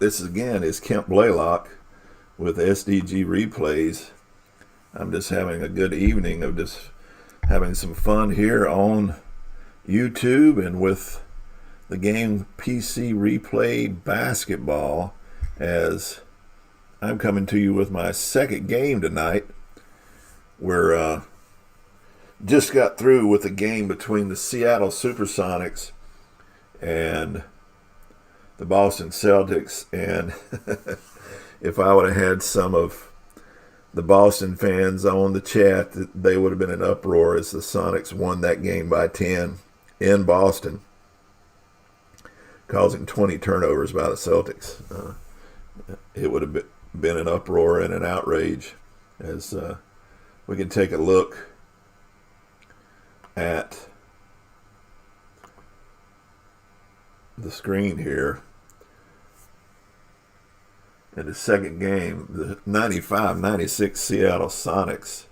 This again is Kemp Blaylock with SDG Replays. I'm just having a good evening of just having some fun here on YouTube and with the game PC Replay Basketball, as I'm coming to you with my second game tonight. We're just got through with the game between the Seattle Supersonics and the Boston Celtics, and if I would have had some of the Boston fans on the chat, they would have been in uproar as the Sonics won that game by 10 in Boston, causing 20 turnovers by the Celtics. It would have been an uproar and an outrage. As we can take a look at the screen here. In the second game, the 95-96 Seattle Sonics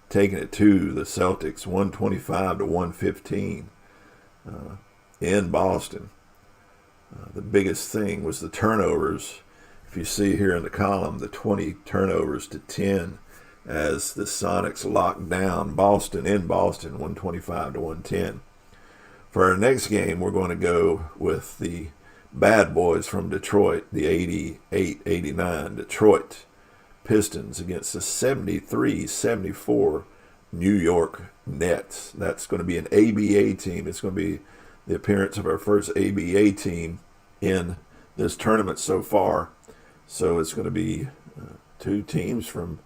taking it to the Celtics 125-115 in Boston. The biggest thing was the turnovers. If you see here in the column, the 20 turnovers to 10 as the Sonics locked down Boston in Boston 125-110. For our next game, we're going to go with the bad boys from Detroit, the 88-89 Detroit Pistons against the 73-74 New York Nets. That's going to be an ABA team. It's going to be the appearance of our first ABA team in this tournament so far. So it's going to be two teams from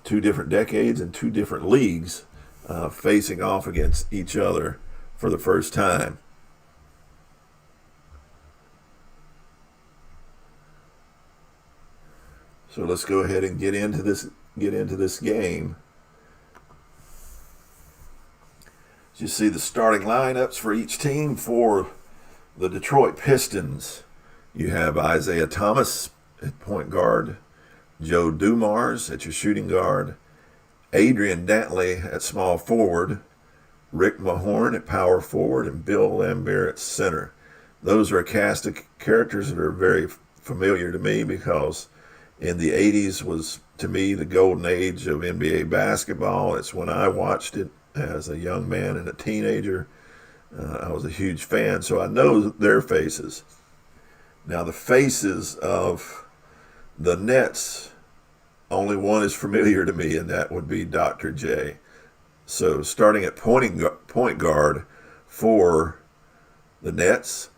two different decades and two different leagues facing off against each other for the first time. So let's go ahead and get into this game. As you see the starting lineups for each team. For the Detroit Pistons, you have Isaiah Thomas at point guard, Joe Dumars at your shooting guard, Adrian Dantley at small forward, Rick Mahorn at power forward, and Bill Laimbeer at center. Those are a cast of characters that are very familiar to me, because in the 80s was, to me, the golden age of NBA basketball. It's when I watched it as a young man and a teenager. I was a huge fan, so I know their faces. Now, the faces of the Nets, only one is familiar to me, and that would be Dr. J. So starting at point guard for the Nets,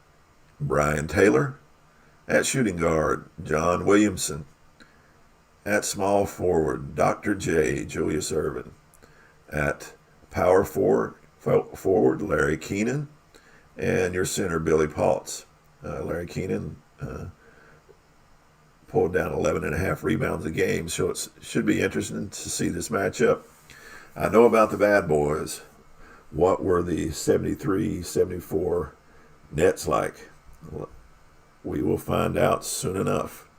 Brian Taylor. At shooting guard, John Williamson. At small forward, Dr. J, Julius Erving. At power forward, Larry Keenan. And your center, Billy Paultz. Larry Keenan pulled down 11.5 rebounds a game, so it should be interesting to see this matchup. I know about the bad boys. What were the 73-74 Nets like? Well, we will find out soon enough,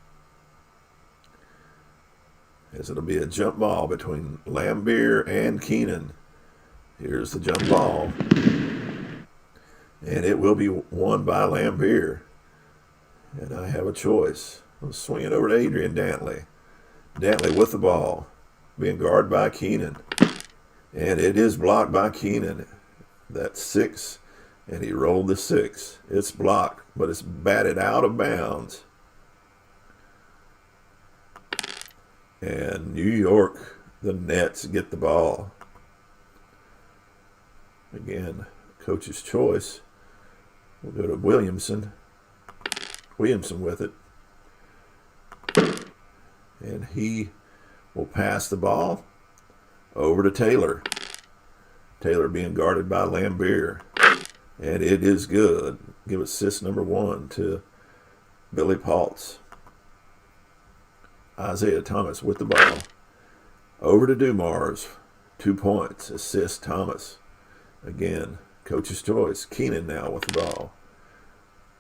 as it'll be a jump ball between Laimbeer and Keenan. Here's the jump ball, and it will be won by Laimbeer. And I have a choice. I'll swing it over to Adrian Dantley. Dantley with the ball, being guarded by Keenan. And it is blocked by Keenan. That's 6, and he rolled the 6. It's blocked, but it's batted out of bounds. And New York, the Nets, get the ball. Again, coach's choice. We'll go to Williamson. Williamson with it. And he will pass the ball over to Taylor. Taylor being guarded by Laimbeer. And it is good. Give assist number 1 to Billy Paultz. Isaiah Thomas with the ball. Over to Dumars. 2 points. Assist Thomas. Again, coach's choice. Keenan now with the ball.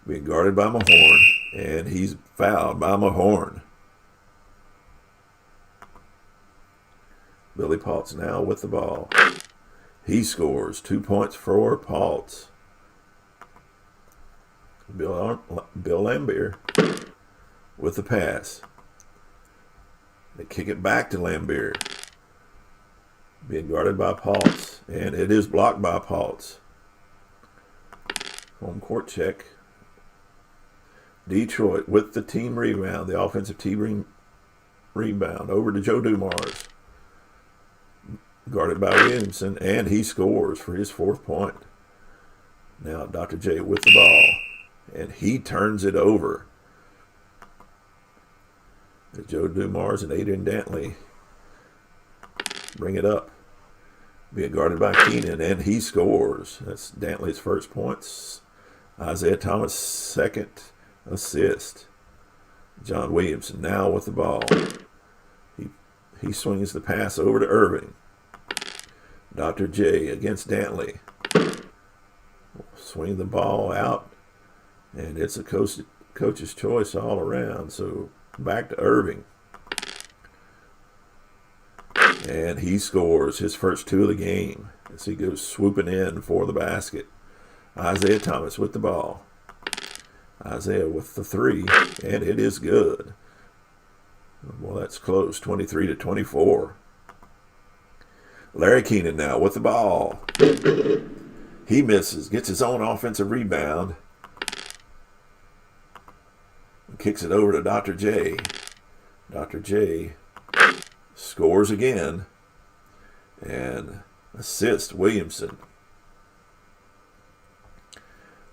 Being guarded by Mahorn. And he's fouled by Mahorn. Billy Paultz now with the ball. He scores 2 points for Paultz. Bill Laimbeer with the pass. They kick it back to Lambier. Being guarded by Paltz. And it is blocked by Paltz. Home court check. Detroit with the team rebound. The offensive team rebound. Over to Joe Dumars. Guarded by Williamson. And he scores for his 4th point. Now Dr. J with the ball. And he turns it over. Joe Dumars and Adrian Dantley bring it up. Being guarded by Keenan, and he scores. That's Dantley's 1st points. Isaiah Thomas' 2nd assist. John Williamson now with the ball. He swings the pass over to Irving. Dr. J against Dantley. Swing the ball out, and it's a coach's choice all around. So back to Irving. And he scores his first 2 of the game as he goes swooping in for the basket. Isaiah Thomas with the ball. Isaiah with the 3, and it is good. Well, that's close, 23-24. Larry Keenan now with the ball. He misses, gets his own offensive rebound. Kicks it over to Dr. J. Dr. J scores again. And assist Williamson.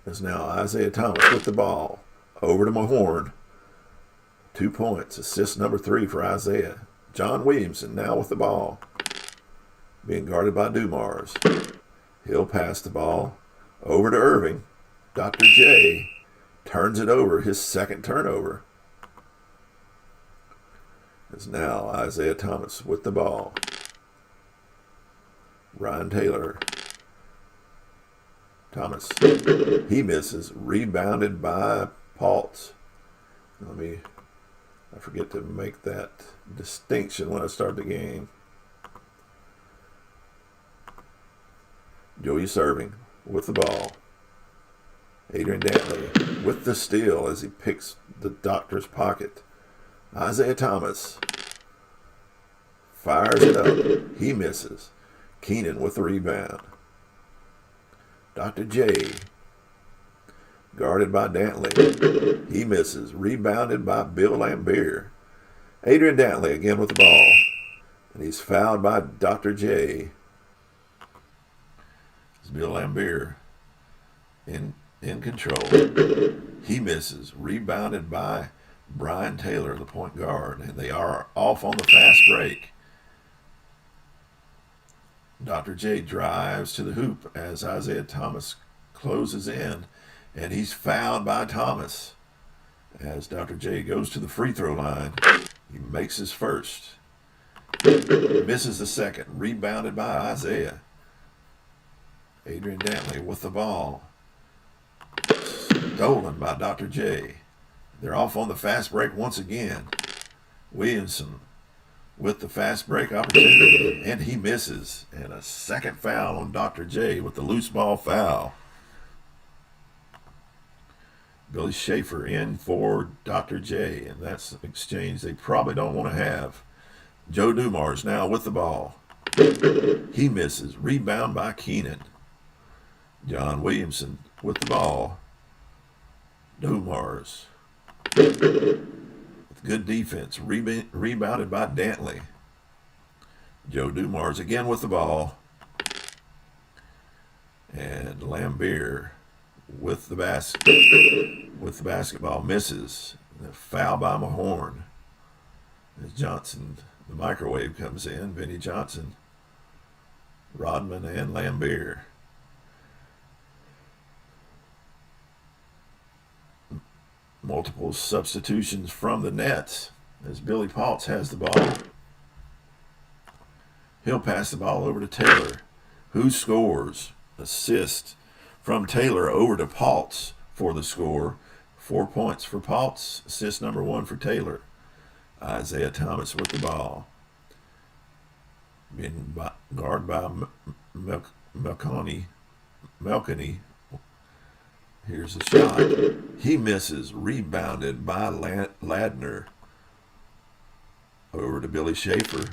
There's now Isaiah Thomas with the ball. Over to Mahorn. 2 points. Assist number 3 for Isaiah. John Williamson now with the ball. Being guarded by Dumars. He'll pass the ball over to Irving. Dr. J turns it over, his 2nd turnover. It's now Isaiah Thomas with the ball. Ryan Taylor. Thomas. He misses. Rebounded by Paltz. I forget to make that distinction when I start the game. Joey serving with the ball. Adrian Dantley with the steal as he picks the doctor's pocket. Isaiah Thomas fires it up. He misses. Keenan with the rebound. Dr. J guarded by Dantley. He misses. Rebounded by Bill Lambier. Adrian Dantley again with the ball. And he's fouled by Dr. J. It's Bill Lambier in control. He misses. Rebounded by Brian Taylor, the point guard. And they are off on the fast break. Dr. J drives to the hoop as Isaiah Thomas closes in. And he's fouled by Thomas. As Dr. J goes to the free throw line, he makes his first. Misses the second. Rebounded by Isaiah. Adrian Dantley with the ball. Stolen by Dr. J. They're off on the fast break once again. Williamson with the fast break opportunity, and he misses. And a second foul on Dr. J with the loose ball foul. Billy Schaefer in for Dr. J, and that's an exchange they probably don't want to have. Joe Dumars now with the ball. He misses. Rebound by Keenan. John Williamson with the ball. Dumars with good defense. Rebounded by Dantley. Joe Dumars again with the ball. And Lambier with the basketball misses. The foul by Mahorn. As Johnson, the microwave comes in. Vinnie Johnson, Rodman, and Lambier. Multiple substitutions from the Nets as Billy Paltz has the ball. He'll pass the ball over to Taylor, who scores. Assist from Taylor over to Paltz for the score. 4 points for Paltz. Assist number 1 for Taylor. Isaiah Thomas with the ball. Being guarded by Melkany. Here's a shot. He misses. Rebounded by Ladner. Over to Billy Schaefer.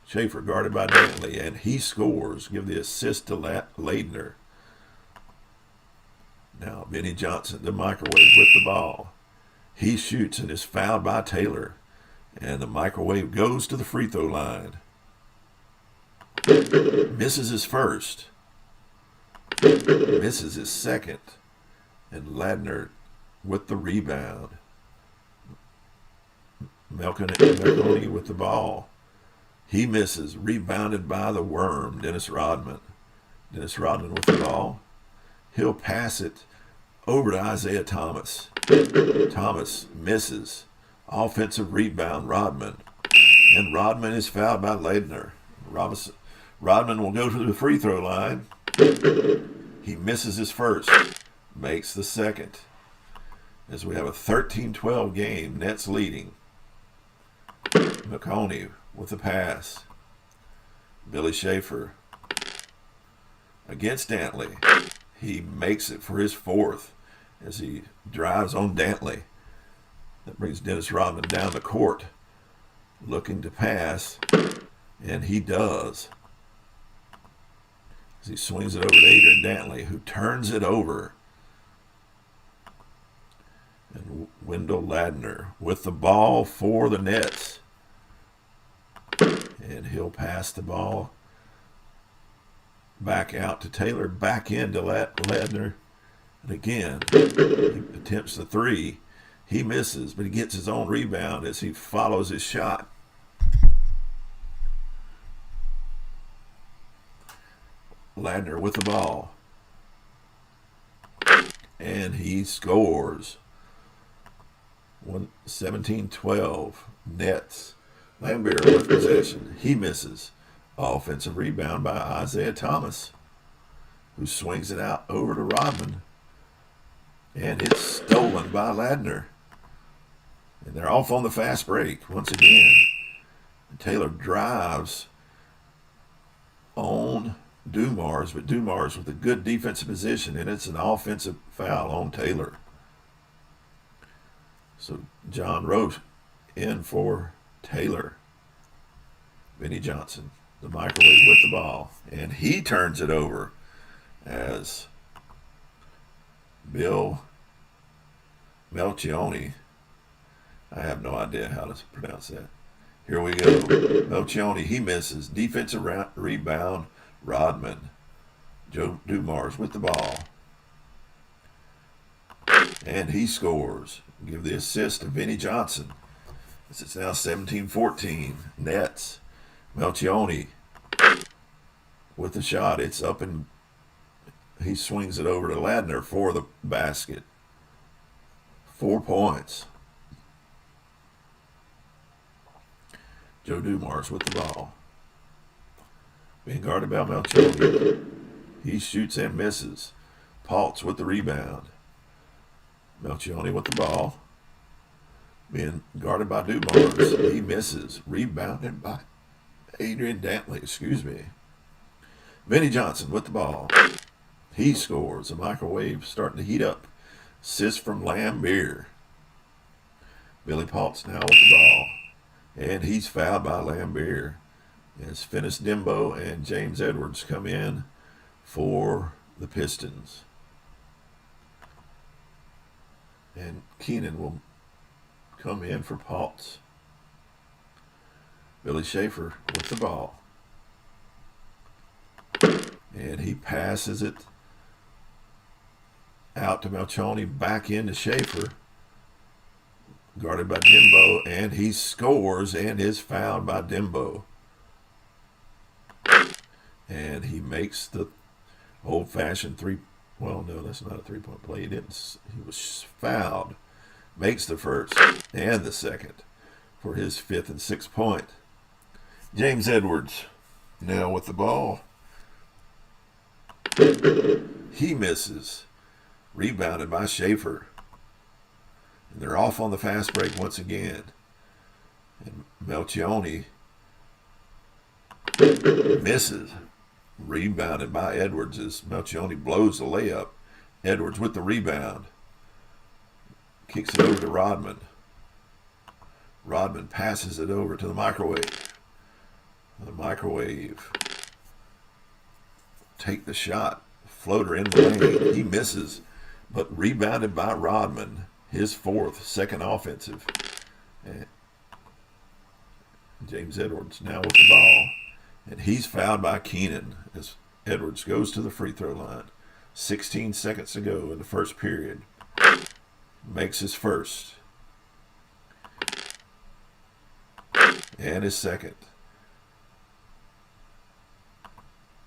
Schaefer guarded by Dantley, and he scores. Give the assist to Ladner. Now Benny Johnson, the microwave with the ball. He shoots and is fouled by Taylor. And the microwave goes to the free throw line. Misses his first. Misses his second. And Ladner with the rebound. Melconi with the ball. He misses. Rebounded by the worm, Dennis Rodman. Dennis Rodman with the ball. He'll pass it over to Isaiah Thomas. Thomas misses. Offensive rebound, Rodman. And Rodman is fouled by Ladner. Rodman will go to the free throw line. He misses his first. Makes the second. As we have a 13-12 game, Nets leading. Melconi with the pass. Billy Schaefer against Dantley. He makes it for his fourth as he drives on Dantley. That brings Dennis Rodman down the court, looking to pass, and he does. As he swings it over to Adrian Dantley, who turns it over. And Wendell Ladner with the ball for the Nets. And he'll pass the ball back out to Taylor, back into Ladner. And again, he attempts the three. He misses, but he gets his own rebound as he follows his shot. Ladner with the ball. And he scores. 17-12 Nets. Lambert with possession. He misses. Offensive rebound by Isaiah Thomas, who swings it out over to Rodman. And it's stolen by Ladner. And they're off on the fast break once again. And Taylor drives on Dumars, but Dumars with a good defensive position, and it's an offensive foul on Taylor. So John Roche in for Taylor. Benny Johnson, the microwave with the ball, and he turns it over as Bill Melchioni. I have no idea how to pronounce that. Here we go. Melchioni, he misses. Defensive rebound, Rodman. Joe Dumars with the ball. And he scores. Give the assist to Benny Johnson. It's now 17-14. Nets. Melchioni with the shot. It's up and he swings it over to Ladner for the basket. 4 points. Joe Dumars with the ball. Being guarded by Melchioni. He shoots and misses. Paltz with the rebound. Melchioni with the ball. Being guarded by Dumars. He misses. Rebounded by Adrian Dantley, Benny Johnson with the ball. He scores. The microwave starting to heat up. Assist from Lambert. Billy Paltz now with the ball. And he's fouled by Lambert. As Finis Dimbo and James Edwards come in for the Pistons. And Keenan will come in for Paltz. Billy Schaefer with the ball. And he passes it out to Melchioni, back into Schaefer. Guarded by Dimbo, and he scores and is fouled by Dimbo. And he makes the old-fashioned three. Well, no, that's not a three-point play. He didn't. He was fouled. Makes the first and the second for his 5th and 6th point. James Edwards now with the ball. He misses. Rebounded by Schaefer. And they're off on the fast break once again. And Melchioni misses. Rebounded by Edwards as Melchioni blows the layup. Edwards with the rebound. Kicks it over to Rodman. Rodman passes it over to the microwave. The microwave. Take the shot. Floater in the lane. He misses, but rebounded by Rodman. His fourth, second offensive. And James Edwards now with the ball. And he's fouled by Keenan as Edwards goes to the free throw line. 16 seconds to go in the first period. Makes his first. And his second.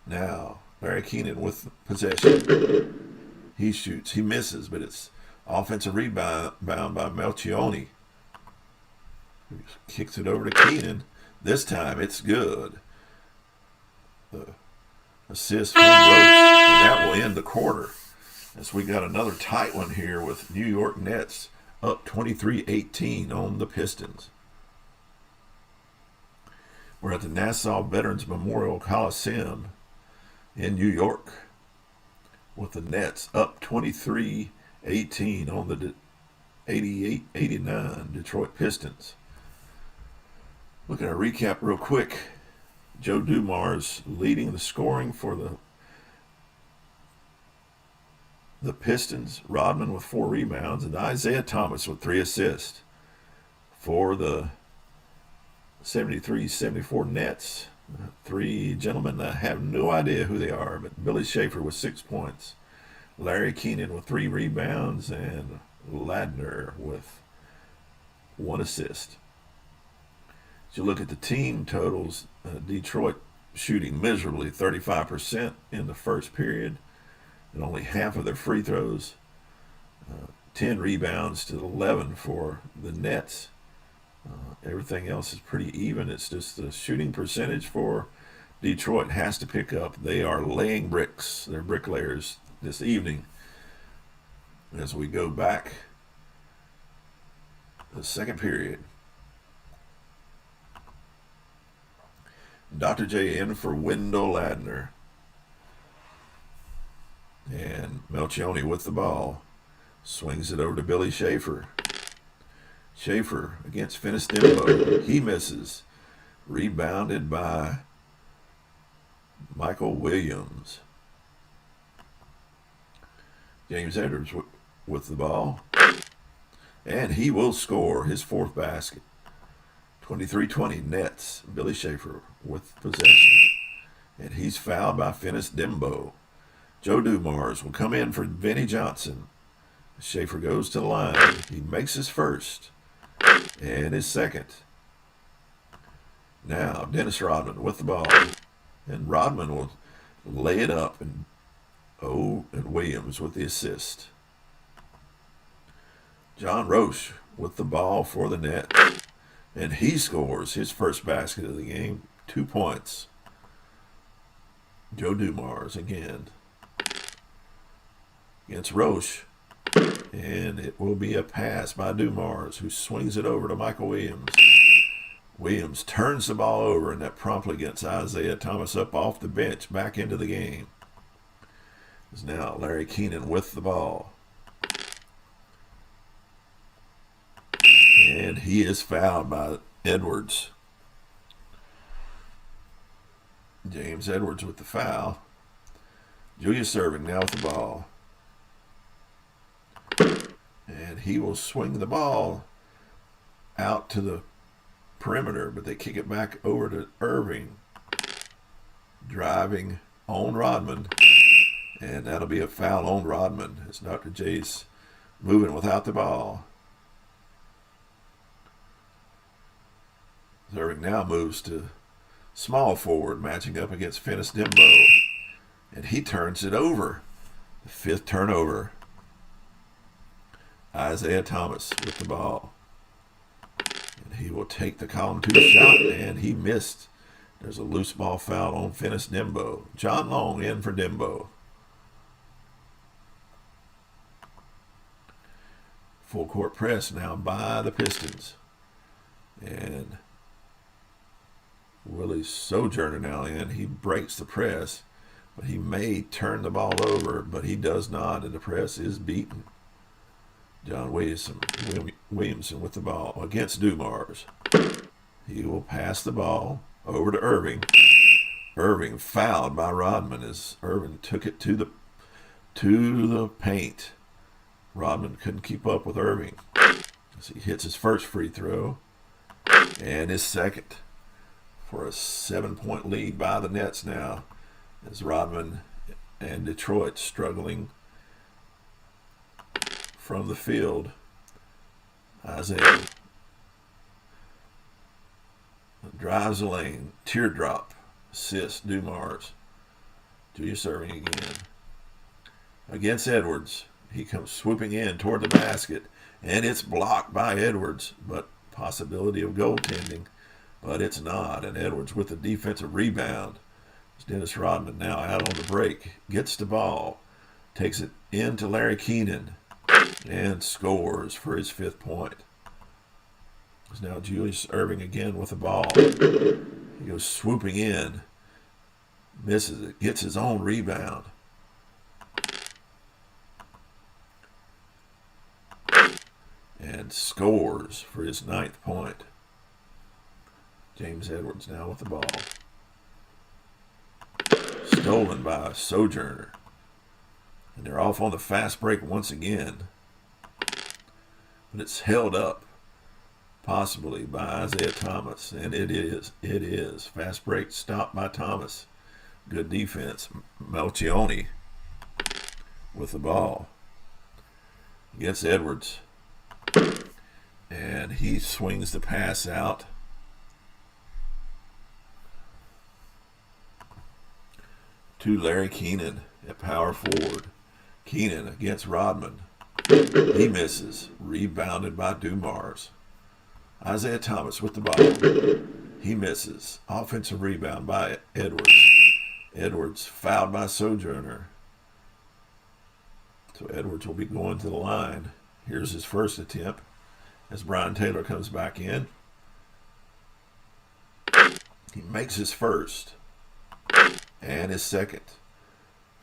Now, Larry Keenan with possession. He shoots. He misses, but it's offensive rebound by Melchioni. Kicks it over to Keenan. This time it's good. The assist from Roach. And that will end the quarter. As we got another tight one here with New York Nets up 23-18 on the Pistons. We're at the Nassau Veterans Memorial Coliseum in New York with the Nets up 23-18 on the 88-89 Detroit Pistons. Look at a recap real quick. Joe Dumars leading the scoring for the Pistons. Rodman with 4 rebounds and Isaiah Thomas with 3 assists. For the 73-74 Nets, 3 gentlemen, I have no idea who they are, but Billy Schaefer with 6 points. Larry Keenan with 3 rebounds and Ladner with 1 assist. As you look at the team totals, Detroit shooting miserably, 35% in the first period, and only half of their free throws. 10 rebounds to 11 for the Nets. Everything else is pretty even. It's just the shooting percentage for Detroit has to pick up. They are laying bricks. They're bricklayers this evening. As we go back the second period. Dr. J in for Wendell Ladner. And Melchioni with the ball. Swings it over to Billy Schaefer. Schaefer against Finis Dimbo. He misses. Rebounded by Michael Williams. James Edwards with the ball. And he will score his 4th basket. 23-20 Nets. Billy Schaefer with possession. And he's fouled by Finis Dimbo. Joe Dumars will come in for Vinnie Johnson. Schaefer goes to the line. He makes his first. And his second. Now, Dennis Rodman with the ball. And Rodman will lay it up. And Williams with the assist. John Roche with the ball for the Nets. And he scores his first basket of the game. 2 points. Joe Dumars again. Against Roche. And it will be a pass by Dumars, who swings it over to Michael Williams. Williams turns the ball over, and that promptly gets Isaiah Thomas up off the bench, back into the game. It's now Larry Keenan with the ball. And he is fouled by Edwards. James Edwards with the foul. Julius Erving now with the ball. And he will swing the ball out to the perimeter, but they kick it back over to Irving. Driving on Rodman. And that'll be a foul on Rodman as Dr. J's moving without the ball. Irving now moves to small forward, matching up against Finis Dimbo. And he turns it over. The 5th turnover. Isaiah Thomas with the ball. And he will take the column 2 shot, and he missed. There's a loose ball foul on Finis Dimbo. John Long in for Dimbo. Full court press now by the Pistons. And Willie Sojourner now in. He breaks the press. But he may turn the ball over, but he does not, and the press is beaten. John Williamson with the ball against Dumars. He will pass the ball over to Irving. Irving fouled by Rodman as Irving took it to the paint. Rodman couldn't keep up with Irving as he hits his first free throw and his second for a 7-point lead by the Nets now, as Rodman and Detroit struggling from the field. Isaiah drives the lane, teardrop, assist Dumars. Julius serving again against Edwards. He comes swooping in toward the basket, and it's blocked by Edwards, but possibility of goaltending, but it's not. And Edwards with the defensive rebound. Dennis Rodman now out on the break, gets the ball, takes it into Larry Keenan, and scores for his 5th point. It's now Julius Irving again with the ball. He goes swooping in, misses it, gets his own rebound. And scores for his 9th point. James Edwards now with the ball. Stolen by Sojourner. And they're off on the fast break once again. But it's held up, possibly by Isaiah Thomas. And it is. Fast break stopped by Thomas. Good defense. Melchioni with the ball against Edwards. And he swings the pass out. To Larry Keenan at power forward. Keenan against Rodman. He misses. Rebounded by Dumars. Isaiah Thomas with the ball. He misses. Offensive rebound by Edwards. Edwards fouled by Sojourner. So Edwards will be going to the line. Here's his first attempt as Brian Taylor comes back in. He makes his first and his second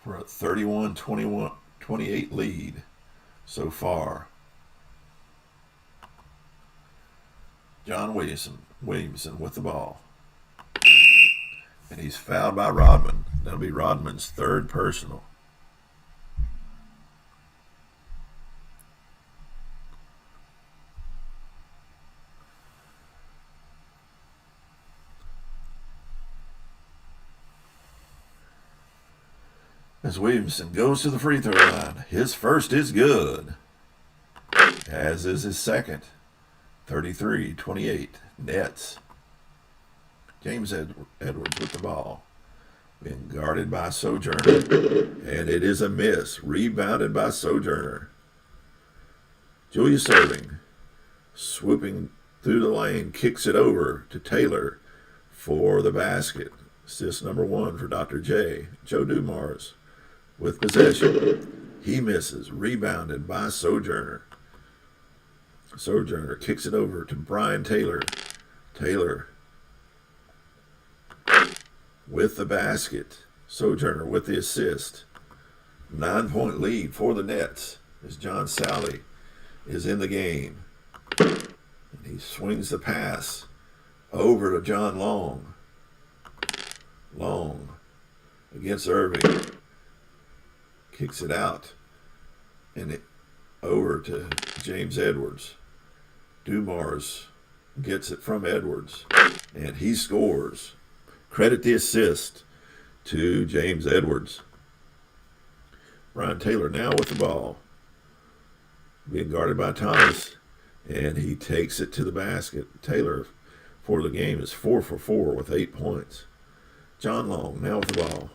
for a 31-28 lead so far. John Williamson with the ball. And he's fouled by Rodman. That'll be Rodman's 3rd personal. As Williamson goes to the free throw line, his first is good, as is his second. 33-28, Nets. James Edwards with the ball, being guarded by Sojourner, and it is a miss, rebounded by Sojourner. Julius serving, swooping through the lane, kicks it over to Taylor for the basket. Assist number 1 for Dr. J. Joe Dumars with possession. He misses, rebounded by Sojourner. Sojourner kicks it over to Brian Taylor. Taylor with the basket. Sojourner with the assist. 9-point lead for the Nets as John Sally is in the game. And he swings the pass over to John Long. Long against Irving. Kicks it out and it over to James Edwards. Dumars gets it from Edwards and he scores. Credit the assist to James Edwards. Brian Taylor now with the ball, being guarded by Thomas, and he takes it to the basket. Taylor for the game is 4 for 4 with 8 points. John Long now with the ball,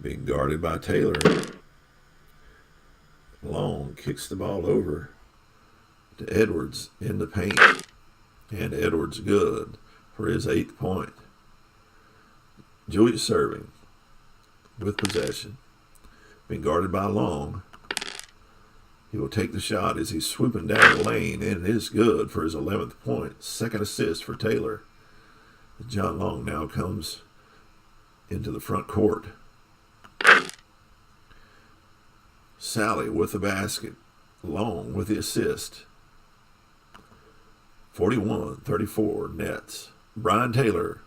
being guarded by Taylor. Long kicks the ball over to Edwards in the paint, and Edwards good for his 8th point. Julius serving with possession, being guarded by Long. He will take the shot as he's swooping down the lane, and it is good for his 11th point. 2nd assist for Taylor. John Long now comes into the front court. Sally with the basket. Long with the assist. 41-34 Nets. Brian Taylor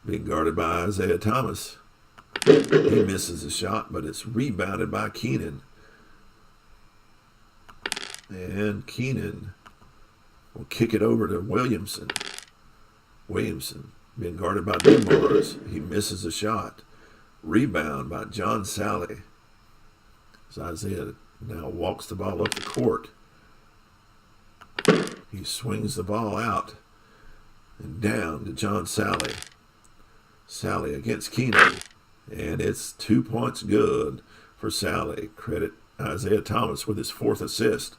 being guarded by Isaiah Thomas. He misses a shot, but it's rebounded by Keenan. And Keenan will kick it over to Williamson. Williamson being guarded by Dumars. He misses a shot. Rebound by John Sally. As Isaiah now walks the ball up the court. He swings the ball out and down to John Sally. Sally against Keenan. And it's 2 points good for Sally. Credit Isaiah Thomas with his fourth assist.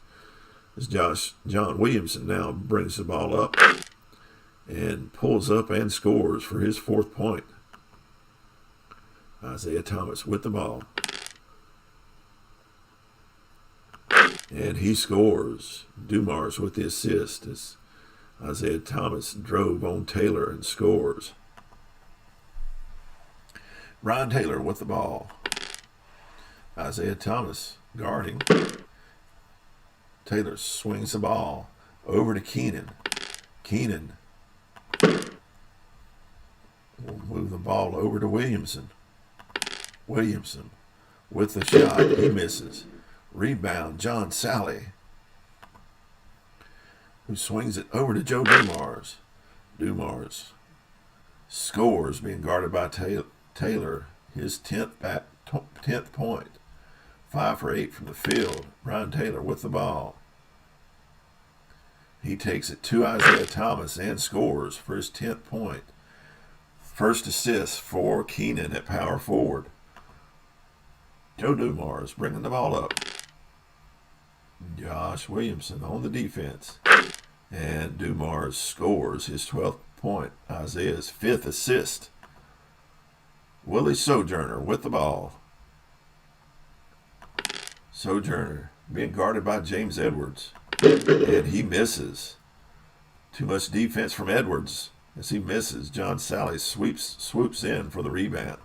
As John Williamson now brings the ball up and pulls up and scores for his fourth point. Isaiah Thomas with the ball. And he scores. Dumars with the assist as Isaiah Thomas drove on Taylor and scores. Brian Taylor with the ball. Isaiah Thomas guarding. Taylor swings the ball over to Keenan. Keenan will move the ball over to Williamson. Williamson with the shot. He misses. Rebound, John Sally, who swings it over to Joe Dumars. Dumars scores, being guarded by Taylor, his 10th point. 5 for 8 from the field. Brian Taylor with the ball. He takes it to Isaiah Thomas and scores for his 10th point. First assist for Keenan at power forward. Joe Dumars bringing the ball up. Josh Williamson on the defense. And Dumars scores his 12th point. Isaiah's 5th assist. Willie Sojourner with the ball. Sojourner being guarded by James Edwards. And he misses. Too much defense from Edwards. As he misses, John Sally swoops in for the rebound.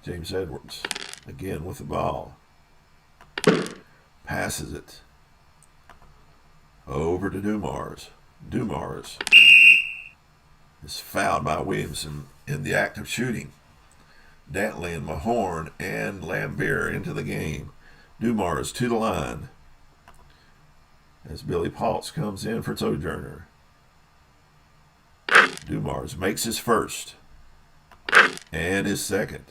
James Edwards again with the ball. Passes it over to Dumars. Dumars is fouled by Williamson in the act of shooting. Dantley and Mahorn and Lambier into the game. Dumars to the line as Billy Paltz comes in for Sojourner. Dumars makes his first and his second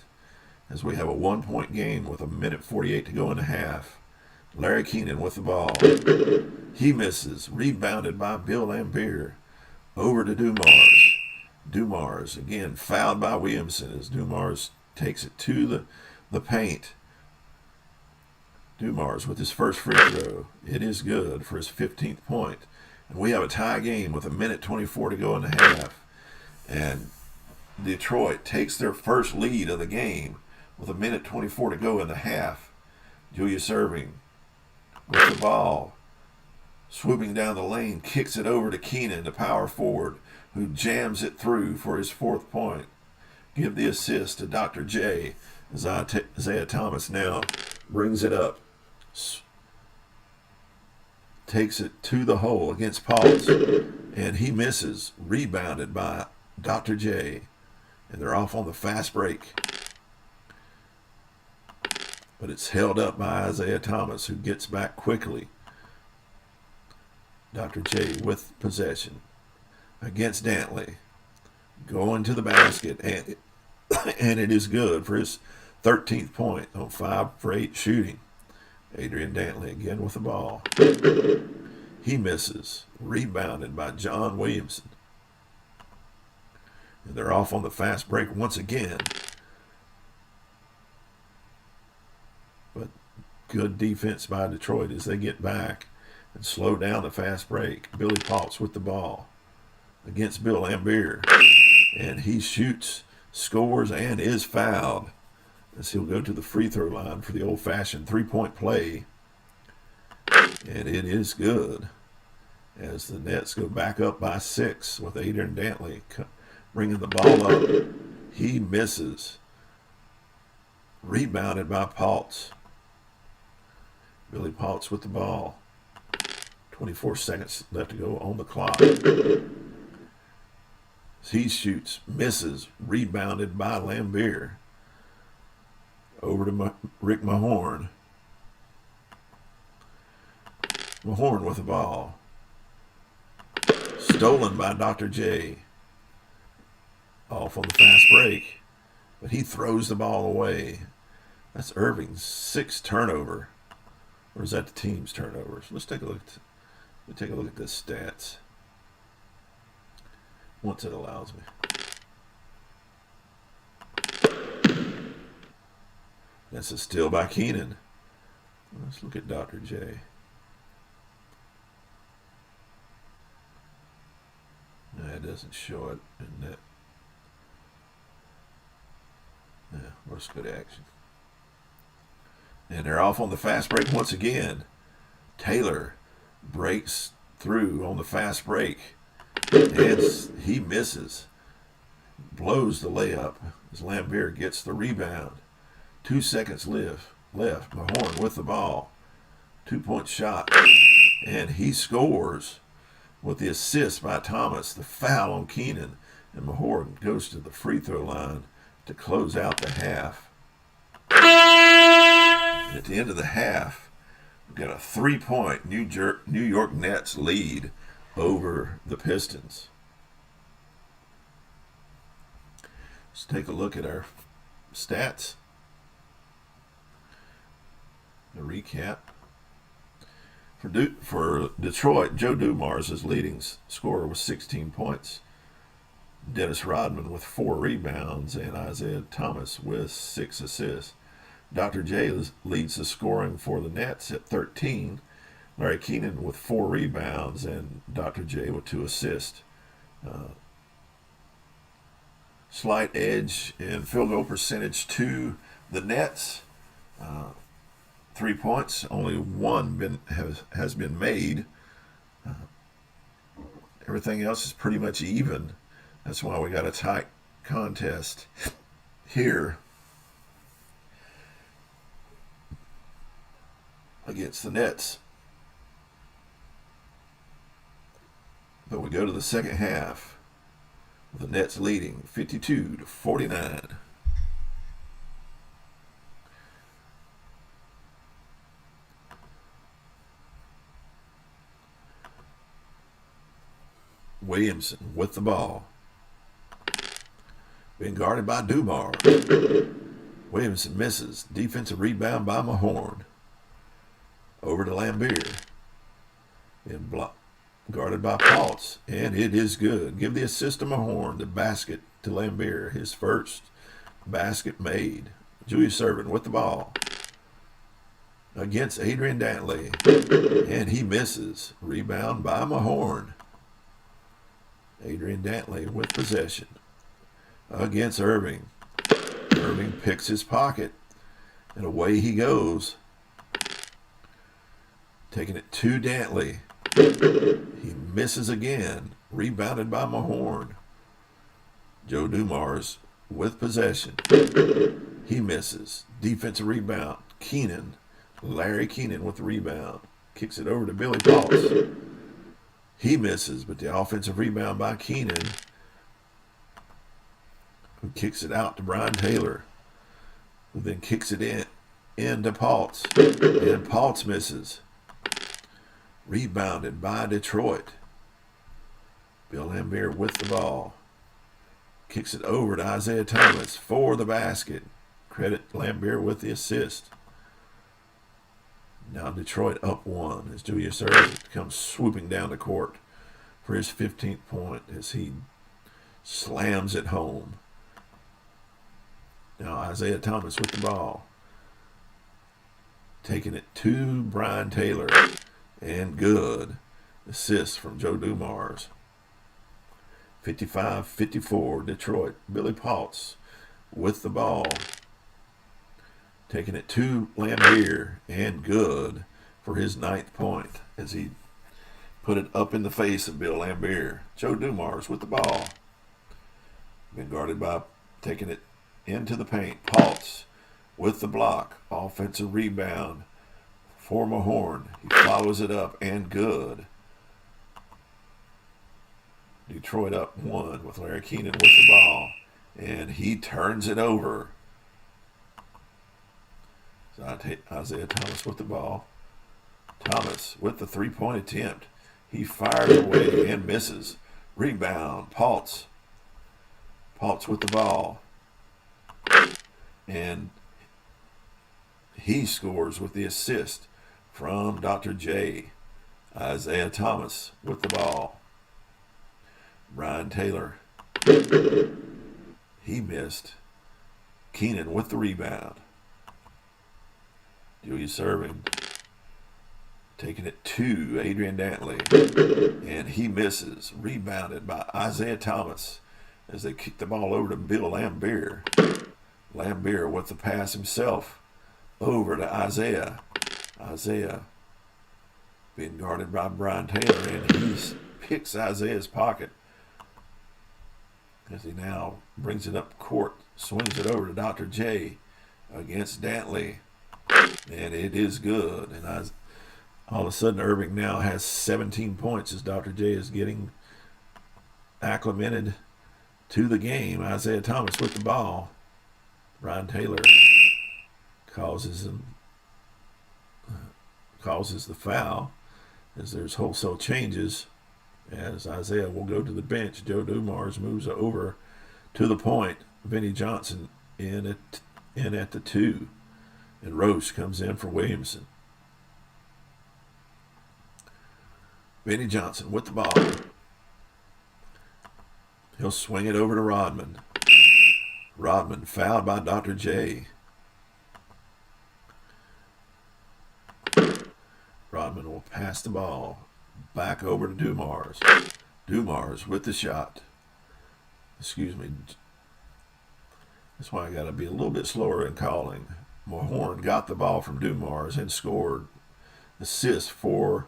as we have a 1-point game with 1:48 to go in the half. Larry Keenan with the ball. He misses. Rebounded by Bill Lambier. Over to Dumars. Dumars again fouled by Williamson as Dumars takes it to the paint. Dumars with his first free throw. It is good for his 15th point. And we have a tie game with 1:24 to go in the half. And Detroit takes their first lead of the game with 1:24 to go in the half. Julius Erving with the ball, swooping down the lane, kicks it over to Keenan, the power forward, who jams it through for his 4th point. Give the assist to Dr. J. Isaiah Thomas now brings it up. Takes it to the hole against Pauls, and he misses. Rebounded by Dr. J. And they're off on the fast break. But it's held up by Isaiah Thomas, who gets back quickly. Dr. J with possession against Dantley. Going to the basket, and it is good for his 13th point on 5 for 8 shooting. Adrian Dantley again with the ball. He misses. Rebounded by John Williamson. And they're off on the fast break once again. But good defense by Detroit as they get back and slow down the fast break. Billy Paltz with the ball against Bill Lambier. And he shoots, scores, and is fouled as he'll go to the free throw line for the old-fashioned 3-point play. And it is good as the Nets go back up by 6 with Adrian Dantley bringing the ball up. He misses. Rebounded by Paltz. Billy Paltz with the ball. 24 seconds left to go on the clock. He shoots, misses, rebounded by Lambier. Over to Rick Mahorn. Mahorn with the ball. Stolen by Dr. J. Off on the fast break. But he throws the ball away. That's Irving's 6th turnover. Or is that the team's turnovers? Let's take a look at the stats. Once it allows me. That's a steal by Keenan. Let's look at Dr. J. No, it doesn't show it in that. Yeah, let's go to action. And they're off on the fast break once again. Taylor breaks through on the fast break. And he misses. Blows the layup as Lambier gets the rebound. 2 seconds left. Mahorn with the ball. 2-point shot. And he scores with the assist by Thomas. The foul on Keenan. And Mahorn goes to the free throw line to close out the half. And at the end of the half, we've got a 3-point New York Nets lead over the Pistons. Let's take a look at our stats. A recap. For Detroit, Joe Dumars' leading scorer with 16 points. Dennis Rodman with 4 rebounds and Isaiah Thomas with 6 assists. Dr. J leads the scoring for the Nets at 13. Larry Keenan with 4 rebounds and Dr. J with 2 assists. Slight edge in field goal percentage to the Nets. 3 points, only one has been made. Everything else is pretty much even. That's why we got a tight contest here against the Nets. But we go to the second half with the Nets leading 52-49. Williamson with the ball. Being guarded by Dumars. Williamson misses. Defensive rebound by Mahorn. Over to Lambier. And guarded by Paltz. And it is good. Give the assist to Mahorn. The basket to Lambier. His first basket made. Julius Erving with the ball. Against Adrian Dantley. And he misses. Rebound by Mahorn. Adrian Dantley with possession. Against Irving. Irving picks his pocket. And away he goes. Taking it to Dantley. He misses again. Rebounded by Mahorn. Joe Dumars with possession. He misses. Defensive rebound. Keenan. Larry Keenan with the rebound. Kicks it over to Billy Paltz. He misses, but the offensive rebound by Keenan, who kicks it out to Brian Taylor, who then kicks it into Paltz. And Paltz misses. Rebounded by Detroit. Bill Lambier with the ball. Kicks it over to Isaiah Thomas for the basket. Credit Lambier with the assist. Now Detroit up 1 as Julius Erving comes swooping down the court for his 15th point as he slams it home. Now Isaiah Thomas with the ball. Taking it to Brian Taylor. And good. Assist from Joe Dumars. 55-54 Detroit. Billy Paltz with the ball. Taking it to Lambier, and good for his 9th point as he put it up in the face of Bill Lambier. Joe Dumars with the ball. Been guarded by taking it into the paint. Paltz with the block. Offensive rebound for Mahorn. He follows it up, and good. Detroit up 1 with Larry Keenan with the ball. And he turns it over. Isaiah Thomas with the ball. Thomas with the three-point attempt. He fires away and misses. Rebound. Paltz. Paltz with the ball. And he scores with the assist from Dr. J. Isaiah Thomas with the ball. Brian Taylor. He missed. Keenan with the rebound. Julius serving. Taking it to Adrian Dantley. And he misses. Rebounded by Isaiah Thomas as they kick the ball over to Bill Lambier. Lambier with the pass himself over to Isaiah. Isaiah being guarded by Brian Taylor, and he picks Isaiah's pocket as he now brings it up court, swings it over to Dr. J against Dantley, and it is good. And all of a sudden, Irving now has 17 points as Dr. J is getting acclimated to the game. Isaiah Thomas with the ball. Brian Taylor causes the foul as there's wholesale changes as Isaiah will go to the bench. Joe Dumars moves over to the point. Vinnie Johnson in at the 2. And Roche comes in for Williamson. Vinnie Johnson with the ball. He'll swing it over to Rodman. Rodman fouled by Dr. J. Rodman will pass the ball back over to Dumars. Dumars with the shot. Excuse me. That's why I got to be a little bit slower in calling. Mahorn got the ball from Dumars and scored. Assist for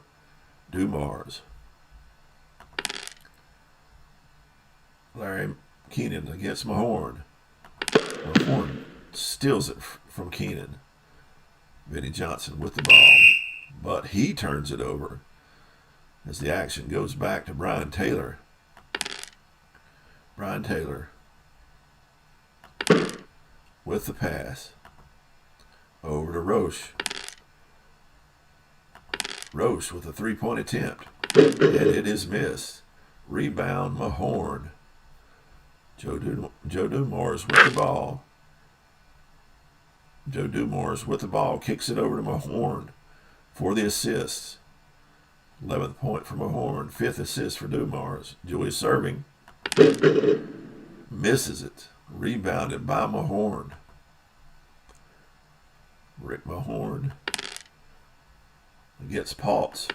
Dumars. Larry Keenan against Mahorn. Mahorn steals it from Keenan. Vinnie Johnson with the ball, but he turns it over as the action goes back to Brian Taylor. Brian Taylor with the pass over to Roche. Roche with a three-point attempt, and it is missed. Rebound Mahorn. Joe Dumars with the ball. Joe Dumars with the ball, kicks it over to Mahorn for the assist. 11th point for Mahorn, 5th assist for Dumars. Julius serving. Misses it. Rebounded by Mahorn. Rick Mahorn gets Paltz.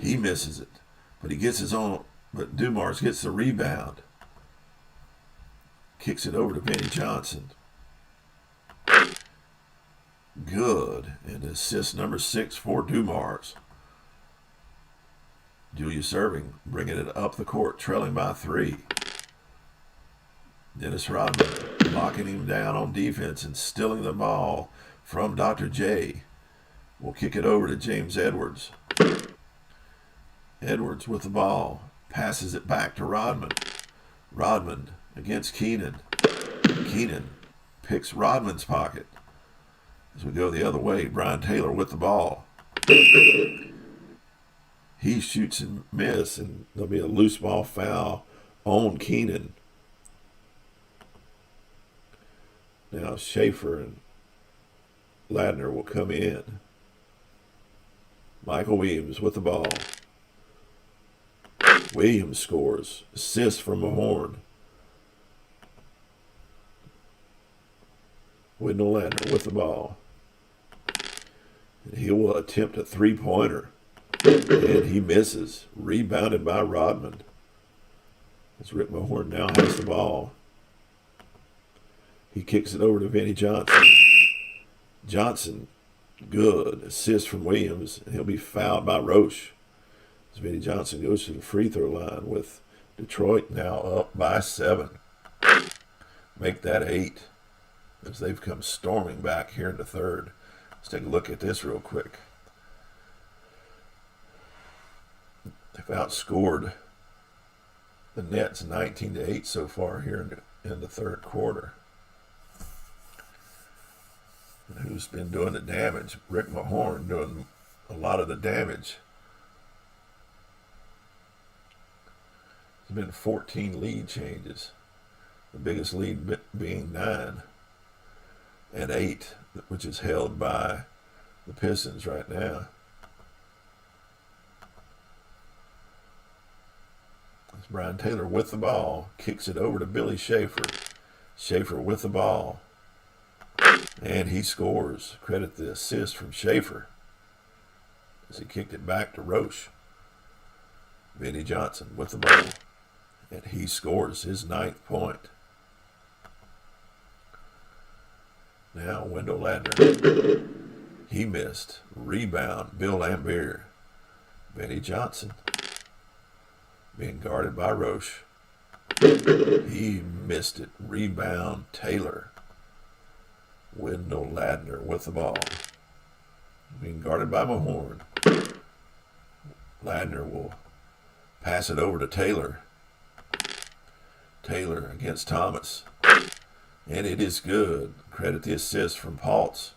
He misses it, but he gets his own. But Dumars gets the rebound. Kicks it over to Vinnie Johnson. Good. And assist number 6 for Dumars. Julius serving, bringing it up the court, trailing by 3. Dennis Rodman locking him down on defense and stealing the ball from Dr. J. We'll kick it over to James Edwards. Edwards with the ball. Passes it back to Rodman. Rodman against Keenan. Keenan picks Rodman's pocket. As we go the other way, Brian Taylor with the ball. He shoots and misses, and there'll be a loose ball foul on Keenan. Now Schaefer and Ladner will come in. Michael Williams with the ball. Williams scores. Assist from Mahorn. Wendell Ladner with the ball. And he will attempt a three-pointer. And he misses. Rebounded by Rodman. As Rick Mahorn now has the ball. He kicks it over to Vinnie Johnson. Johnson, good. Assist from Williams. And he'll be fouled by Roche. As Vinnie Johnson goes to the free throw line with Detroit now up by 7. make that 8 as they've come storming back here in the third. Let's take a look at this real quick. They've outscored the Nets 19-8 so far here in the third quarter. And who's been doing the damage? Rick Mahorn doing a lot of the damage. There's been 14 lead changes. The biggest lead being 9 and 8, which is held by the Pistons right now. It's Brian Taylor with the ball, kicks it over to Billy Schaefer. Schaefer with the ball, and he scores. Credit the assist from Schaefer as he kicked it back to Roche. Vinnie Johnson with the ball, and he scores his 9th point. Now Wendell Ladner, he missed. Rebound, Bill Laimbeer. Vinnie Johnson being guarded by Roche. He missed it. Rebound, Taylor. Wendell Ladner with the ball, being guarded by Mahorn. Ladner will pass it over to Taylor. Taylor against Thomas, and it is good. Credit the assist from Paltz.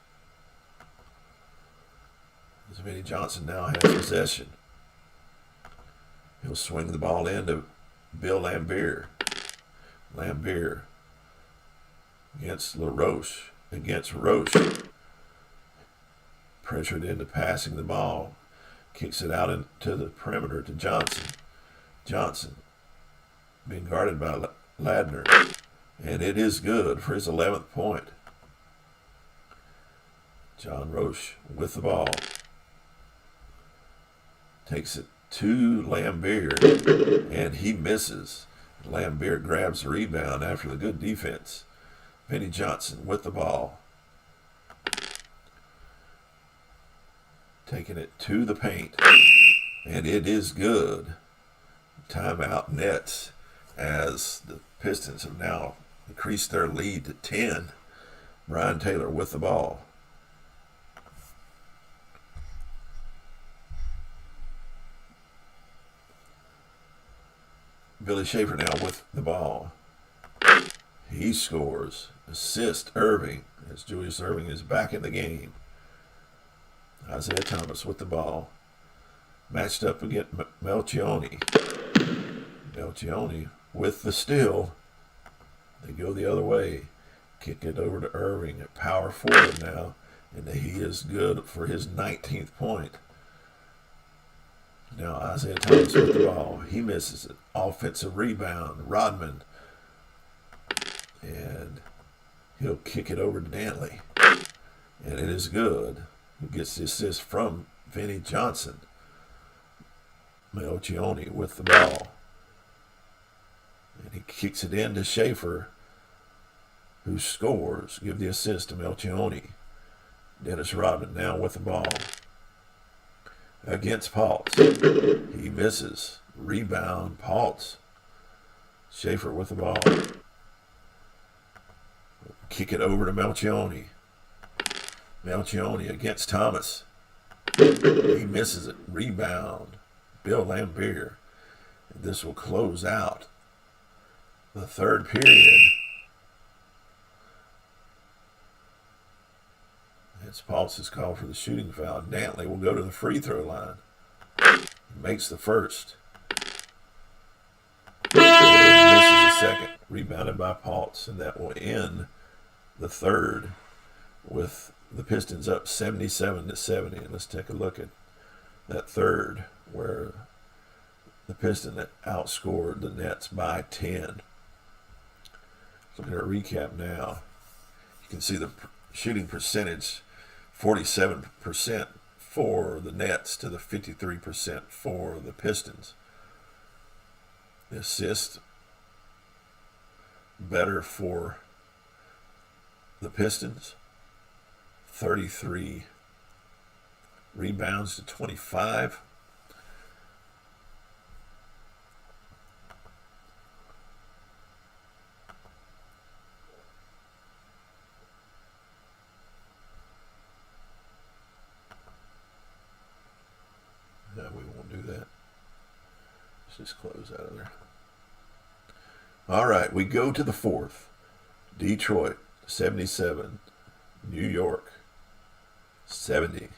Vinnie Johnson now has possession. He'll swing the ball into Bill Laimbeer. Laimbeer against LaRoche. Against Roche. Pressured into passing the ball. Kicks it out into the perimeter to Johnson. Johnson being guarded by Ladner. And it is good for his 11th point. John Roche with the ball. Takes it to Laimbeer. And he misses. Laimbeer grabs the rebound after the good defense. Vinnie Johnson with the ball. Taking it to the paint. And it is good. Timeout Nets as the Pistons have now increased their lead to 10. Brian Taylor with the ball. Billy Schaefer now with the ball. He scores. Assist Irving as Julius Irving is back in the game. Isaiah Thomas with the ball. Matched up against Melchioni. Melchioni with the steal. They go the other way. Kick it over to Irving at power forward now. And he is good for his 19th point. Now Isaiah Thomas with the ball. He misses it. Offensive rebound. Rodman. And he'll kick it over to Dantley. And it is good. He gets the assist from Vinnie Johnson. Melchioni with the ball. And he kicks it in to Schaefer, who scores. Give the assist to Melchioni. Dennis Rodman now with the ball. Against Paltz. He misses. Rebound, Paltz. Schaefer with the ball. Kick it over to Melchioni. Melchioni against Thomas. He misses it. Rebound, Bill Laimbeer. And this will close out the third period. It's Paltz's call for the shooting foul. Dantley will go to the free throw line. He makes the first. And misses the second. Rebounded by Paltz. And that will end the third with the Pistons up 77-70. And let's take a look at that third where the Pistons outscored the Nets by 10. Looking at a recap now. You can see the shooting percentage, 47% for the Nets to the 53% for the Pistons. The assist better for the Pistons, 33 rebounds to 25. Let's just close out of there. All right, we go to the fourth. Detroit, 77. New York, 70.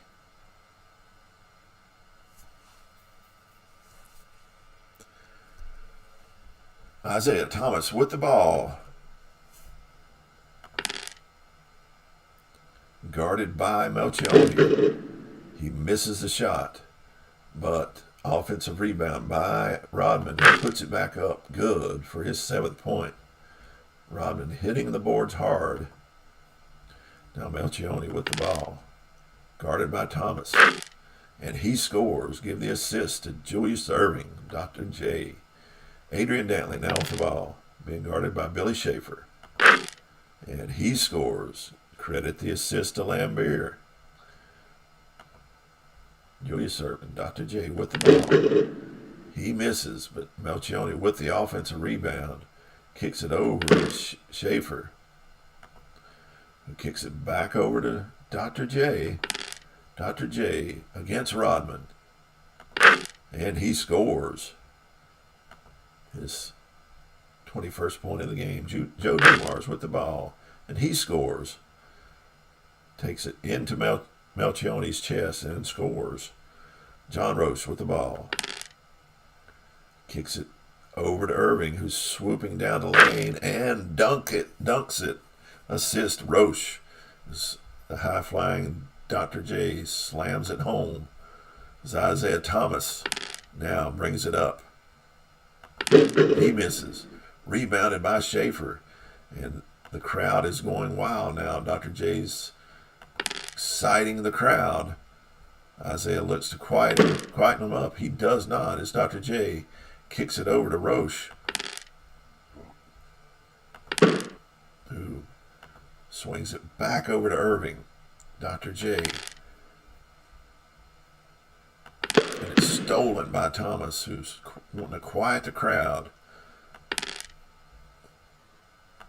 Isaiah Thomas with the ball. Guarded by Melchioni. He misses the shot, but offensive rebound by Rodman. He puts it back up good for his 7th point. Rodman hitting the boards hard. Now Melchioni with the ball. Guarded by Thomas. And he scores. Give the assist to Julius Erving, Dr. J. Adrian Dantley now with the ball. Being guarded by Billy Schaefer. And he scores. Credit the assist to Lambier. Julius Erving, Dr. J with the ball. He misses, but Melchioni with the offensive rebound. Kicks it over to Schaefer. Who kicks it back over to Dr. J. Dr. J against Rodman. And he scores. His 21st point of the game. Joe Dumars with the ball. And he scores. Takes it into Melchioni's chest and scores. John Roche with the ball. Kicks it over to Erving, who's swooping down the lane and dunks it. Assist Roche. The high-flying Dr. J slams it home. As Isaiah Thomas now brings it up. He misses. Rebounded by Schaefer. And the crowd is going wild now. Dr. J's exciting the crowd. Isaiah looks to quieten him up. He does not, as Dr. J kicks it over to Roche, who swings it back over to Erving. Dr. J. And it's stolen by Thomas, who's wanting to quiet the crowd.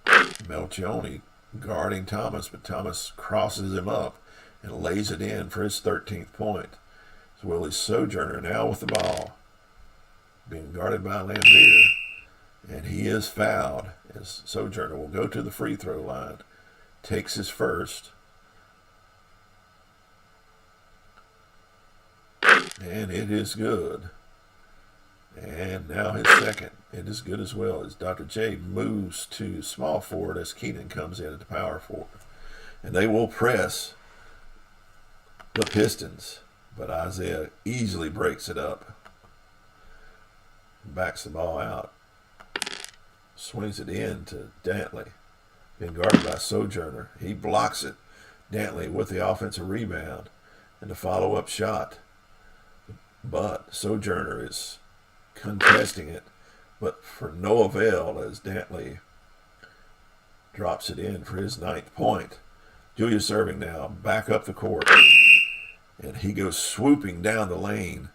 Melchioni guarding Thomas, but Thomas crosses him up and lays it in for his 13th point. So Willie Sojourner now with the ball, being guarded by Lambier, and he is fouled as Sojourner will go to the free throw line. Takes his first. And it is good. And now his second. It is good as well as Dr. J moves to small forward as Keenan comes in at the power forward. And they will press the Pistons. But Isaiah easily breaks it up. Backs the ball out. Swings it in to Dantley. Being guarded by Sojourner. He blocks it. Dantley with the offensive rebound and the follow-up shot. But Sojourner is contesting it, but for no avail as Dantley drops it in for his 9th point. Julius Erving now back up the court, and he goes swooping down the lane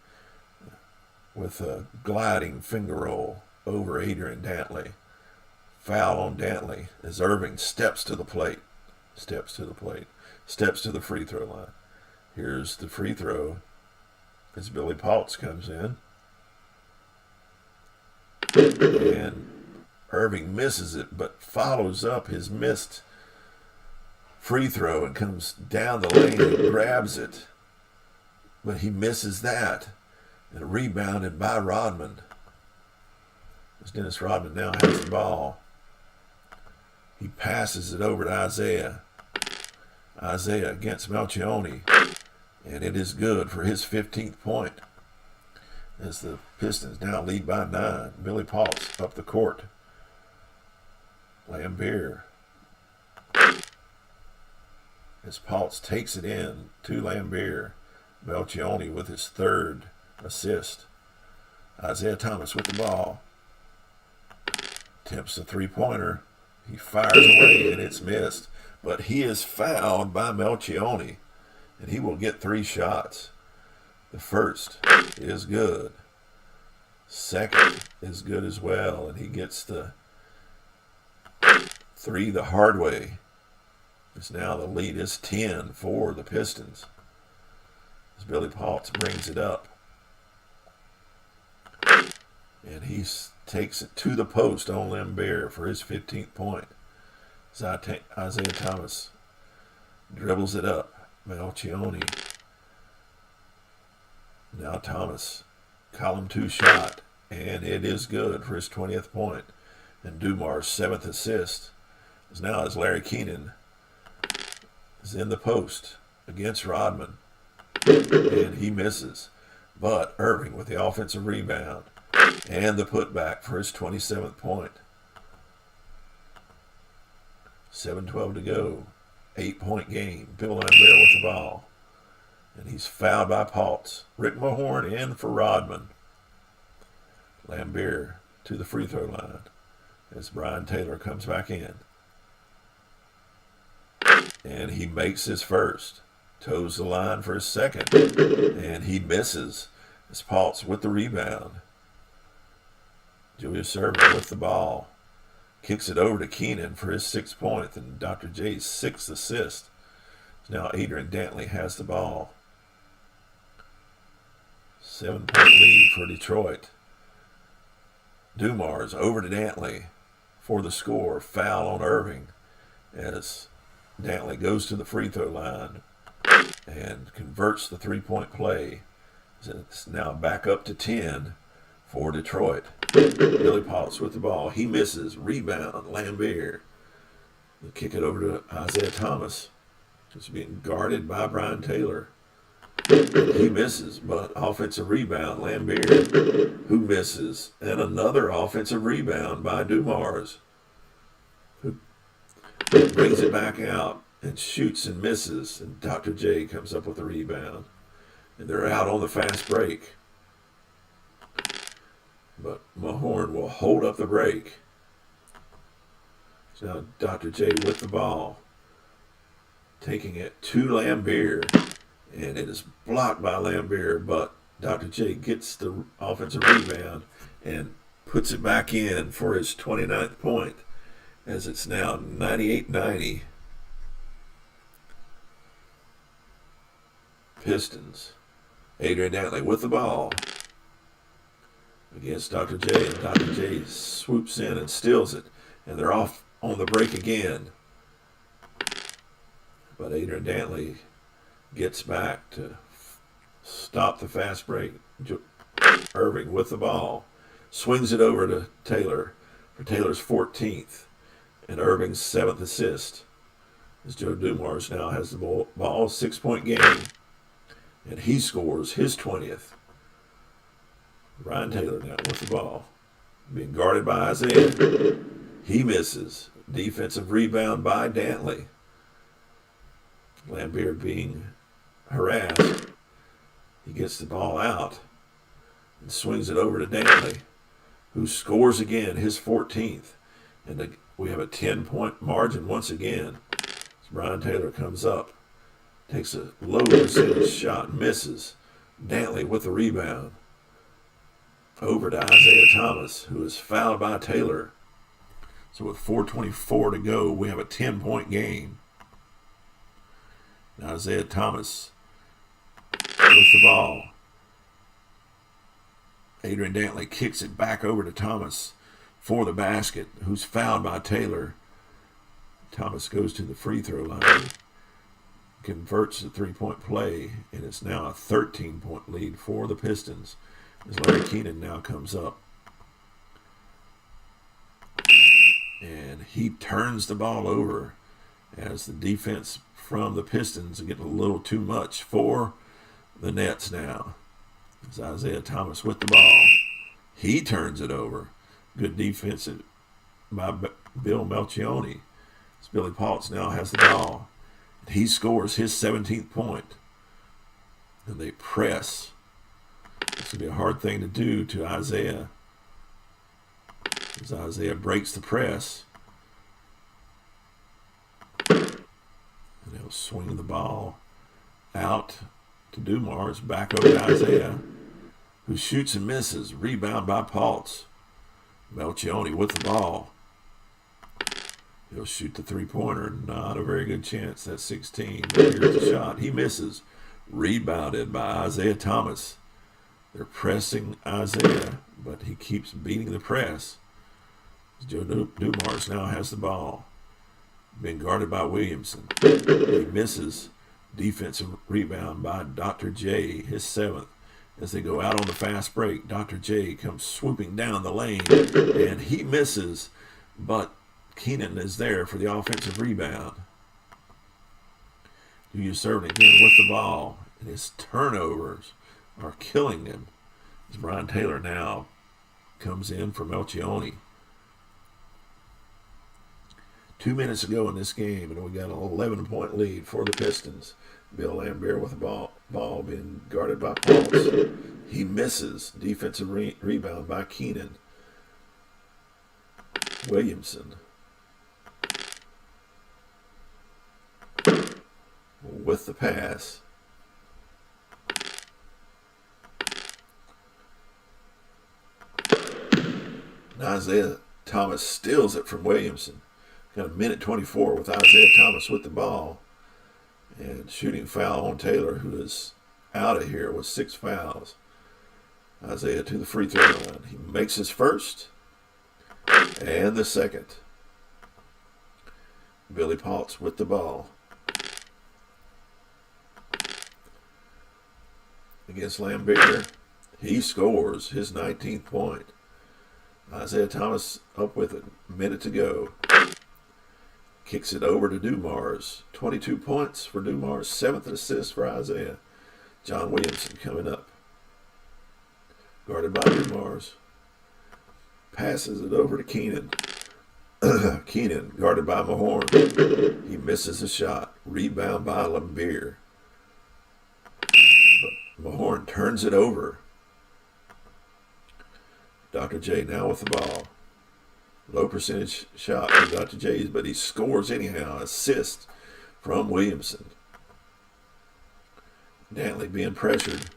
with a gliding finger roll over Adrian Dantley. Foul on Dantley as Erving steps to the plate. Steps to the free throw line. Here's the free throw as Billy Paltz comes in. And Erving misses it, but follows up his missed free throw and comes down the lane and grabs it. But he misses that. And rebounded by Rodman. As Dennis Rodman now has the ball. He passes it over to Isaiah. Isaiah against Melchioni. And it is good for his 15th point. As the Pistons now lead by 9. Billy Paltz up the court. Lambier. As Paltz takes it in to Lambier. Melchioni with his 3rd assist. Isaiah Thomas with the ball. Attempts a three-pointer. He fires away and it's missed. But he is fouled by Melchioni. And he will get 3 shots. The first is good. Second is good as well. And he gets the 3 the hard way. It's now the lead is 10 for the Pistons. As Billy Paltz brings it up. And he takes it to the post on Lambert for his 15th point. Isaiah Thomas dribbles it up. Melchioni. Now Thomas. Column 2 shot. And it is good for his 20th point. And Dumar's 7th assist is now as Larry Keenan is in the post against Rodman. And he misses. But Irving with the offensive rebound and the putback for his 27th point. 7:12 to go. 8-point game. Bill Lambert with the ball. And he's fouled by Paltz. Rick Mahorn in for Rodman. Lambert to the free throw line as Brian Taylor comes back in. And he makes his first. Toes the line for his second. And he misses. It's Paltz with the rebound. Julius Erving with the ball. Kicks it over to Keenan for his 6th point and Dr. J's 6th assist. Now Adrian Dantley has the ball. 7-point lead for Detroit. Dumars over to Dantley for the score. Foul on Irving as Dantley goes to the free throw line and converts the 3-point play. It's now back up to 10 for Detroit. Billy Paltz with the ball. He misses. Rebound. Lambert. They kick it over to Isaiah Thomas. Just being guarded by Brian Taylor. He misses, but offensive rebound. Lambert, who misses. And another offensive rebound by Dumars, who brings it back out and shoots and misses. And Dr. J comes up with a rebound. And they're out on the fast break. But Mahorn will hold up the break. So now Dr. J with the ball. Taking it to Lambert. And it is blocked by Lambert, but Dr. J gets the offensive rebound and puts it back in for his 29th point as it's now 98-90. Pistons. Adrian Dantley with the ball against Dr. J, and Dr. J swoops in and steals it, and they're off on the break again. But Adrian Dantley gets back to stop the fast break. Irving with the ball. Swings it over to Taylor for Taylor's 14th and Irving's 7th assist. As Joe Dumars now has the ball, 6-point game. And he scores his 20th. Ryan Taylor now with the ball. Being guarded by Isaiah. He misses. Defensive rebound by Dantley. Lambert being harassed. He gets the ball out and swings it over to Dantley, who scores again, his 14th. And we have a 10-point margin once again. As Brian Taylor comes up, takes a low percentage shot, misses. Dantley with the rebound. Over to Isaiah Thomas, who is fouled by Taylor. So with 4:24 to go, we have a 10-point game. Now Isaiah Thomas with the ball. Adrian Dantley kicks it back over to Thomas for the basket, who's fouled by Taylor. Thomas goes to the free throw line, converts the 3-point play, and it's now a 13-point lead for the Pistons as Larry Keenan now comes up. And he turns the ball over as the defense from the Pistons get a little too much for the Nets now. It's Isaiah Thomas with the ball. He turns it over. Good defense by Bill Melchioni. As Billy Paltz now has the ball. He scores his 17th point. And they press. It's going to be a hard thing to do to Isaiah. As Isaiah breaks the press. And he'll swing the ball out to Dumars, back over to Isaiah, who shoots and misses. Rebound by Paltz. Melchioni with the ball. He'll shoot the 3-pointer. Not a very good chance. That's 16. But here's the shot. He misses. Rebounded by Isaiah Thomas. They're pressing Isaiah. but he keeps beating the press. Joe Dumars now has the ball. Being guarded by Williamson. He misses. Defensive rebound by Dr. J, his 7th. As they go out on the fast break, Dr. J comes swooping down the lane, and he misses, but Keenan is there for the offensive rebound. Julius serving again with the ball, and his turnovers are killing him. As Brian Taylor now comes in for Melchione. 2 minutes ago in this game, and we got an 11-point lead for the Pistons. Bill Lambert with the ball being guarded by Pauls. He misses. Defensive rebound by Keenan. Williamson with the pass. And Isaiah Thomas steals it from Williamson. Got a minute 24 with Isaiah Thomas with the ball. And shooting foul on Taylor, who is out of here with 6 fouls. Isaiah to the free throw line. He makes his first and the second. Billy Potts with the ball. Against Lambert. He scores his 19th point. Isaiah Thomas up with a minute to go. Kicks it over to Dumars. 22 points for Dumars. 7th assist for Isaiah. John Williamson coming up. Guarded by Dumars. Passes it over to Keenan. Keenan guarded by Mahorn. He misses a shot. Rebound by Lambert. But Mahorn turns it over. Dr. J now with the ball. Low percentage shot from Dr. J's, but he scores anyhow. Assist from Williamson. Dantley being pressured.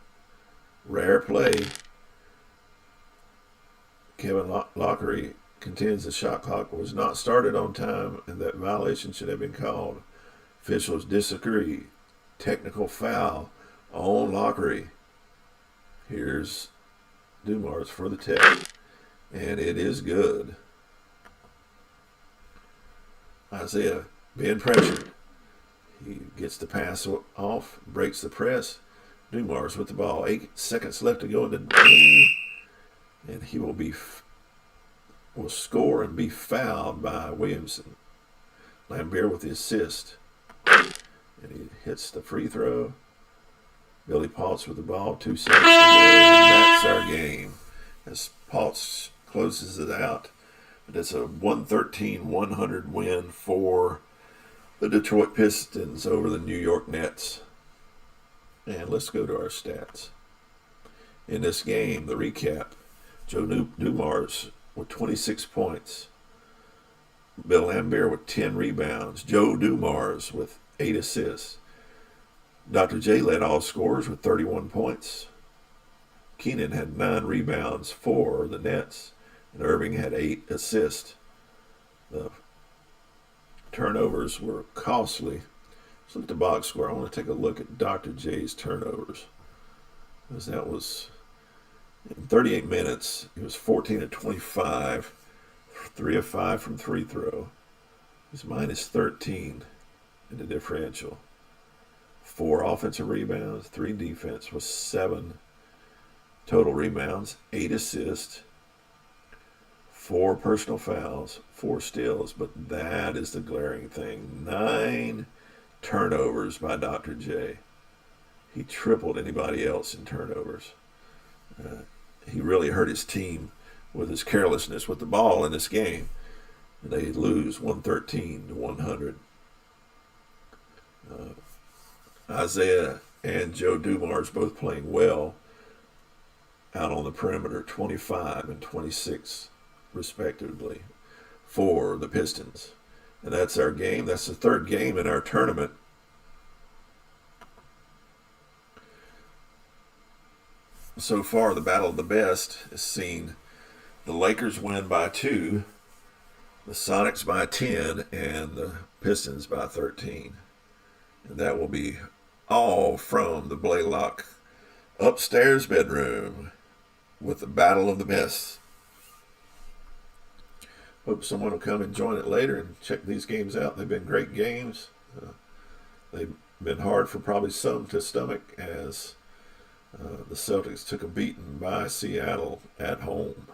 Rare play. Kevin Lockery contends the shot clock was not started on time and that violation should have been called. Officials disagree. Technical foul on Lockery. Here's Dumars for the tech. And it is good. Isaiah being pressured. He gets the pass off, breaks the press. Dumars with the ball. 8 seconds left to go in the game. And he will score and be fouled by Williamson. Lambert with the assist. And he hits the free throw. Billy Potts with the ball. 2 seconds to go. And that's our game. As Potts closes it out. But it's a 113-100 win for the Detroit Pistons over the New York Nets. And let's go to our stats. In this game, the recap, Joe Dumars with 26 points. Bill Lambert with 10 rebounds. Joe Dumars with 8 assists. Dr. J led all scorers with 31 points. Keenan had 9 rebounds for the Nets. And Irving had 8 assists. The turnovers were costly. Let's look at the box score. I want to take a look at Dr. J's turnovers. Because that was, in 38 minutes, he was 14 of 25, 3 of 5 from free throw. He's minus 13 in the differential. 4 offensive rebounds, 3 defense with 7 total rebounds, 8 assists. 4 personal fouls, 4 steals, but that is the glaring thing. 9 turnovers by Dr. J. He tripled anybody else in turnovers. He really hurt his team with his carelessness with the ball in this game. They lose 113-100. Isaiah and Joe Dumars both playing well out on the perimeter, 25 and 26. Respectively, for the Pistons. And that's our game. That's the 3rd game in our tournament. So far, the Battle of the Best has seen the Lakers win by 2, the Sonics by 10, and the Pistons by 13. And that will be all from the Blaylock upstairs bedroom. with the Battle of the Miss. Hope someone will come and join it later and check these games out. They've been great games. They've been hard for probably some to stomach, as the Celtics took a beating by Seattle at home.